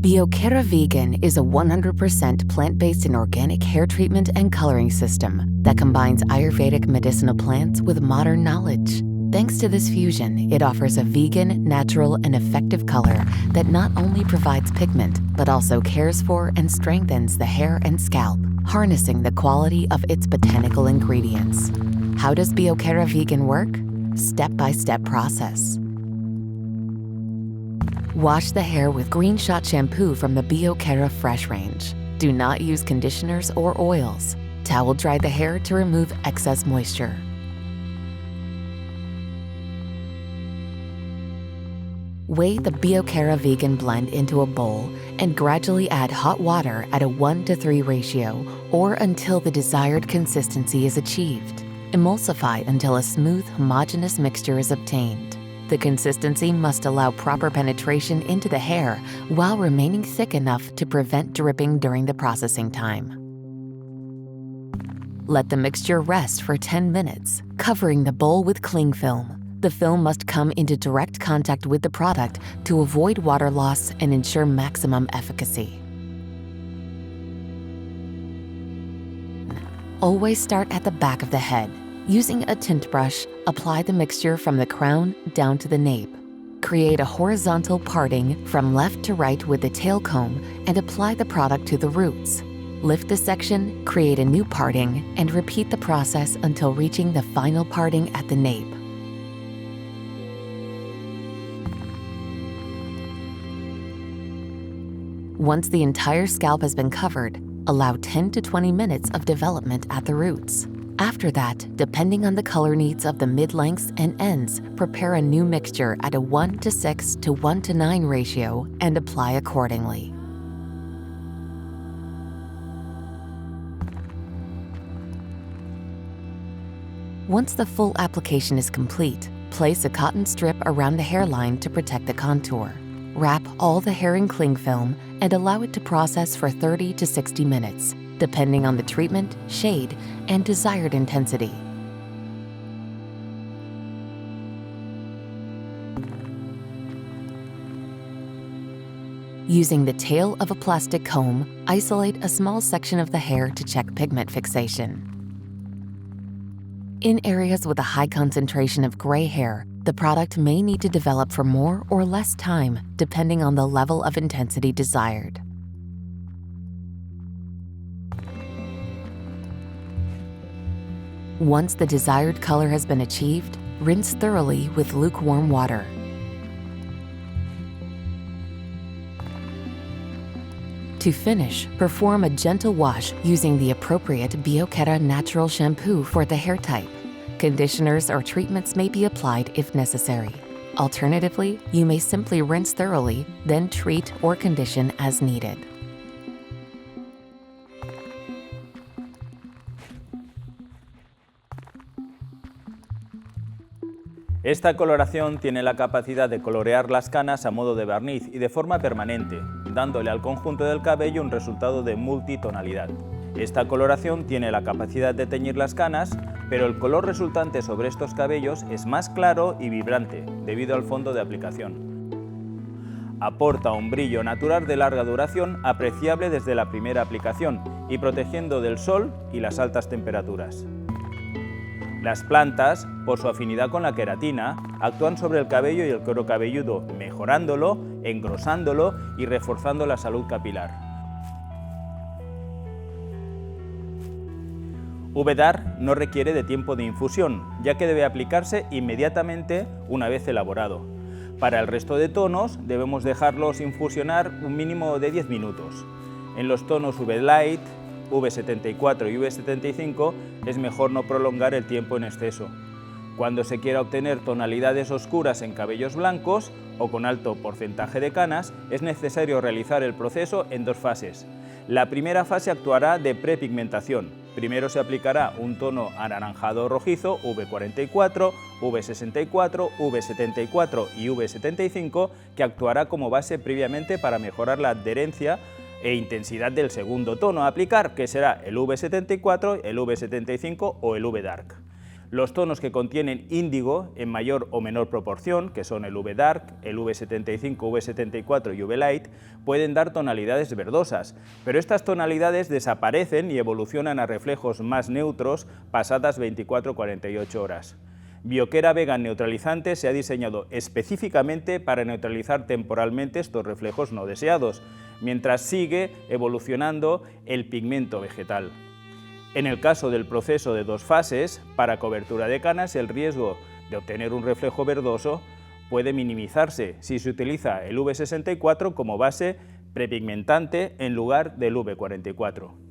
Biokera Vegan is a 100% plant-based and organic hair treatment and coloring system that combines Ayurvedic medicinal plants with modern knowledge. Thanks to this fusion, it offers a vegan, natural, and effective color that not only provides pigment, but also cares for and strengthens the hair and scalp, harnessing the quality of its botanical ingredients. How does Biokera Vegan work? Step-by-step process. Wash the hair with Green Shot shampoo from the Biokera Fresh range. Do not use conditioners or oils. Towel dry the hair to remove excess moisture. Weigh the Biokera Vegan blend into a bowl and gradually add hot water at a 1:3 ratio or until the desired consistency is achieved. Emulsify until a smooth, homogeneous mixture is obtained. The consistency must allow proper penetration into the hair while remaining thick enough to prevent dripping during the processing time. Let the mixture rest for 10 minutes, covering the bowl with cling film. The film must come into direct contact with the product to avoid water loss and ensure maximum efficacy. Always start at the back of the head. Using a tint brush, apply the mixture from the crown down to the nape. Create a horizontal parting from left to right with the tail comb and apply the product to the roots. Lift the section, create a new parting, and repeat the process until reaching the final parting at the nape. Once the entire scalp has been covered, allow 10 to 20 minutes of development at the roots. After that, depending on the color needs of the mid-lengths and ends, prepare a new mixture at a 1:6 to 1:9 ratio and apply accordingly. Once the full application is complete, place a cotton strip around the hairline to protect the contour. Wrap all the hair in cling film and allow it to process for 30 to 60 minutes, depending on the treatment, shade, and desired intensity. Using the tail of a plastic comb, isolate a small section of the hair to check pigment fixation. In areas with a high concentration of gray hair, the product may need to develop for more or less time, depending on the level of intensity desired. Once the desired color has been achieved, rinse thoroughly with lukewarm water. To finish, perform a gentle wash using the appropriate Biokera natural shampoo for the hair type. Conditioners or treatments may be applied if necessary. Alternatively, you may simply rinse thoroughly, then treat or condition as needed. Esta coloración tiene la capacidad de colorear las canas a modo de barniz y de forma permanente, dándole al conjunto del cabello un resultado de multitonalidad. Esta coloración tiene la capacidad de teñir las canas, pero el color resultante sobre estos cabellos es más claro y vibrante, debido al fondo de aplicación. Aporta un brillo natural de larga duración apreciable desde la primera aplicación y protegiendo del sol y las altas temperaturas. Las plantas, por su afinidad con la queratina, actúan sobre el cabello y el cuero cabelludo, mejorándolo, engrosándolo y reforzando la salud capilar. VDAR no requiere de tiempo de infusión, ya que debe aplicarse inmediatamente una vez elaborado. Para el resto de tonos debemos dejarlos infusionar un mínimo de 10 minutos. En los tonos V-Light, V74 y V75 es mejor no prolongar el tiempo en exceso. Cuando se quiera obtener tonalidades oscuras en cabellos blancos o con alto porcentaje de canas, es necesario realizar el proceso en dos fases. La primera fase actuará de prepigmentación. Primero se aplicará un tono anaranjado rojizo, V44, V64, V74 y V75, que actuará como base previamente para mejorar la adherencia e intensidad del segundo tono a aplicar, que será el V74, el V75 o el V-Dark. Los tonos que contienen índigo en mayor o menor proporción, que son el V Dark, el V75, V74 y V Light, pueden dar tonalidades verdosas, pero estas tonalidades desaparecen y evolucionan a reflejos más neutros pasadas 24-48 horas. Biokera Vegan neutralizante se ha diseñado específicamente para neutralizar temporalmente estos reflejos no deseados, mientras sigue evolucionando el pigmento vegetal. En el caso del proceso de 2 fases, para cobertura de canas, el riesgo de obtener un reflejo verdoso puede minimizarse si se utiliza el V64 como base prepigmentante en lugar del V44.